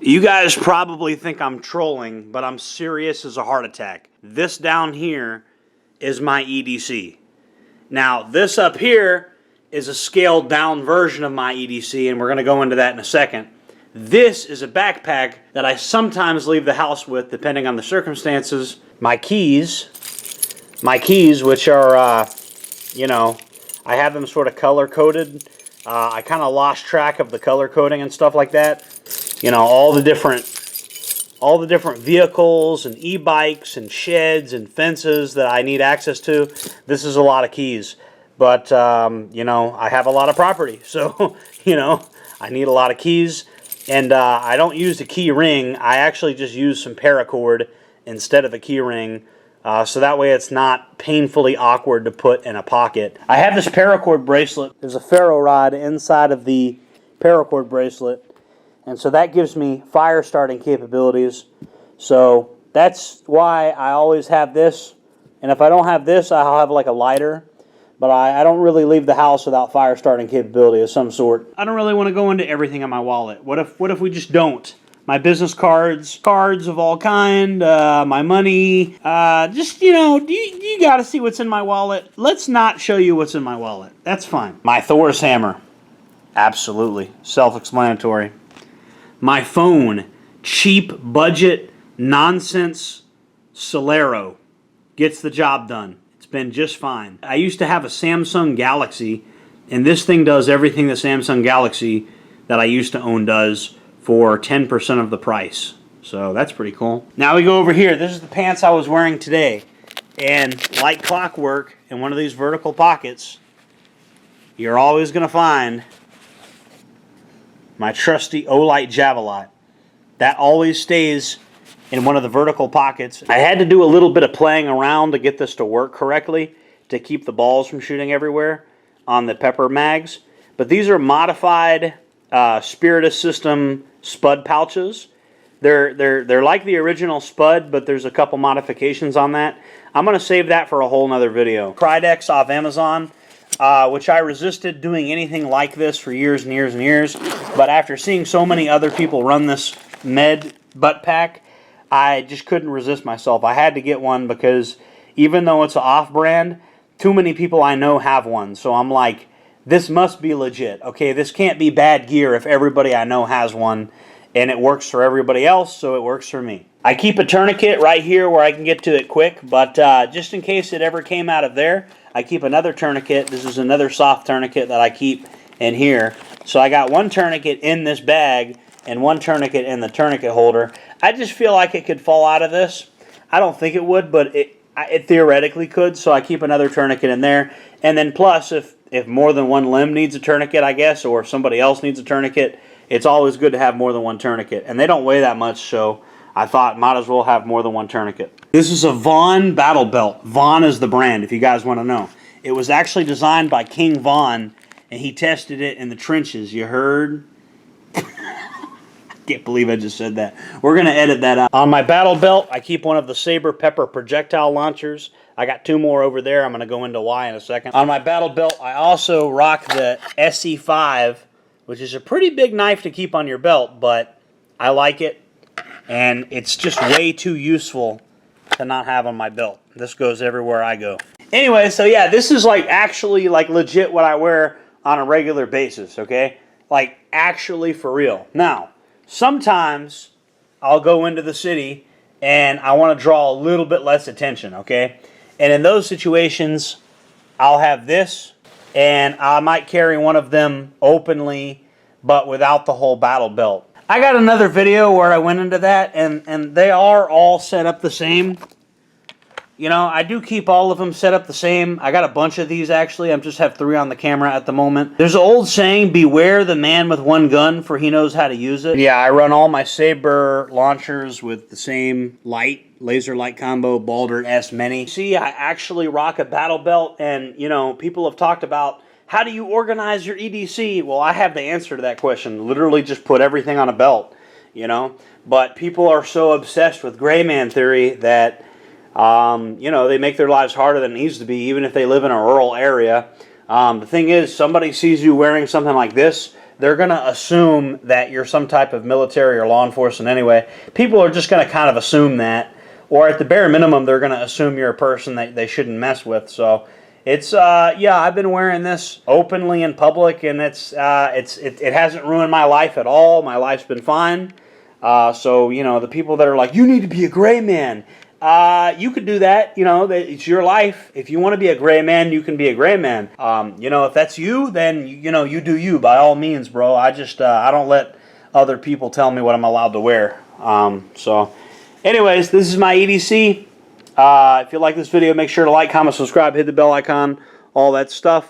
You guys probably think I'm trolling, but I'm serious as a heart attack. This down here is my EDC. Now, this up here is a scaled down version of my EDC, and we're going to go into that in a second. This is a backpack that I sometimes leave the house with, depending on the circumstances. My keys, which are, you know, I have them sort of color-coded. I kind of lost track of the color coding and stuff like that. You know, all the different vehicles and e-bikes and sheds and fences that I need access to. This is a lot of keys. But, you know, I have a lot of property. So, you know, I need a lot of keys. And I don't use the key ring. I actually just use some paracord instead of a key ring. So that way it's not painfully awkward to put in a pocket. I have this paracord bracelet. There's a ferro rod inside of the paracord bracelet. And so that gives me fire starting capabilities. So that's why I always have this. And if I don't have this, I'll have like a lighter. But I don't really leave the house without fire starting capability of some sort. I don't really want to go into everything in my wallet. What if we just don't? My business cards of all kind, my money, just, you know, you got to see what's in my wallet. Let's not show you what's in my wallet. That's fine. My Thor's hammer. Absolutely. Self-explanatory. My phone. Cheap, budget, nonsense Solero. Gets the job done. It's been just fine. I used to have a Samsung Galaxy, and this thing does everything the Samsung Galaxy that I used to own does for 10% of the price. So that's pretty cool. Now we go over here. This is the pants I was wearing today. And like clockwork, in one of these vertical pockets, you're always going to find my trusty Olight Javelot. That always stays in one of the vertical pockets. I had to do a little bit of playing around to get this to work correctly, to keep the balls from shooting everywhere on the pepper mags. But these are modified Spiritus System Spud pouches. They're like the original Spud, but there's a couple modifications on that. I'm going to save that for a whole nother video. Cridex off Amazon, which I resisted doing anything like this for years and years and years. But after seeing so many other people run this med butt pack, I just couldn't resist myself. I had to get one because even though it's an off-brand, too many people I know have one. So I'm like, this must be legit. Okay, this can't be bad gear if everybody I know has one and it works for everybody else, so it works for me. I keep a tourniquet right here where I can get to it quick, but just in case it ever came out of there, I keep another tourniquet. This is another soft tourniquet that I keep in here. So I got one tourniquet in this bag and one tourniquet in the tourniquet holder. I just feel like it could fall out of this. I don't think it would, but it theoretically could, so I keep another tourniquet in there. And then plus, if more than one limb needs a tourniquet, I guess, or if somebody else needs a tourniquet, it's always good to have more than one tourniquet. And they don't weigh that much, so I thought might as well have more than one tourniquet. This is a Vaughn battle belt. Vaughn is the brand, if you guys want to know. It was actually designed by King Vaughn, and he tested it in the trenches. You heard? Can't believe I just said that. We're going to edit that out. On my battle belt, I keep one of the Saber Pepper projectile launchers. I got two more over there. I'm going to go into why in a second. On my battle belt, I also rock the SE5, which is a pretty big knife to keep on your belt, but I like it, and it's just way too useful to not have on my belt. This goes everywhere I go. Anyway, so yeah, this is like actually like legit what I wear on a regular basis, okay? Like actually for real. Now, sometimes I'll go into the city and I want to draw a little bit less attention, okay? And in those situations, I'll have this, and I might carry one of them openly, but without the whole battle belt. I got another video where I went into that, and they are all set up the same. You know, I do keep all of them set up the same. I got a bunch of these, actually. I just have 3 on the camera at the moment. There's an old saying, beware the man with one gun, for he knows how to use it. Yeah, I run all my Saber launchers with the same light, laser light combo, Balder S Mini. See, I actually rock a battle belt, and, you know, people have talked about, how do you organize your EDC? Well, I have the answer to that question. Literally just put everything on a belt, you know. But people are so obsessed with gray man theory that you know, they make their lives harder than it needs to be, even if they live in a rural area. The thing is, somebody sees you wearing something like this, they're going to assume that you're some type of military or law enforcement anyway. People are just going to kind of assume that, or at the bare minimum, they're going to assume you're a person that they shouldn't mess with. So it's yeah, I've been wearing this openly in public, and it hasn't ruined my life at all. My life's been fine. So you know, the people that are like, you need to be a gray man. You could do that, you know, it's your life. If you want to be a gray man, you can be a gray man. You know, if that's you, then, you know, you do you, by all means, bro. I just, I don't let other people tell me what I'm allowed to wear. So, anyways, this is my EDC. If you like this video, make sure to like, comment, subscribe, hit the bell icon, all that stuff.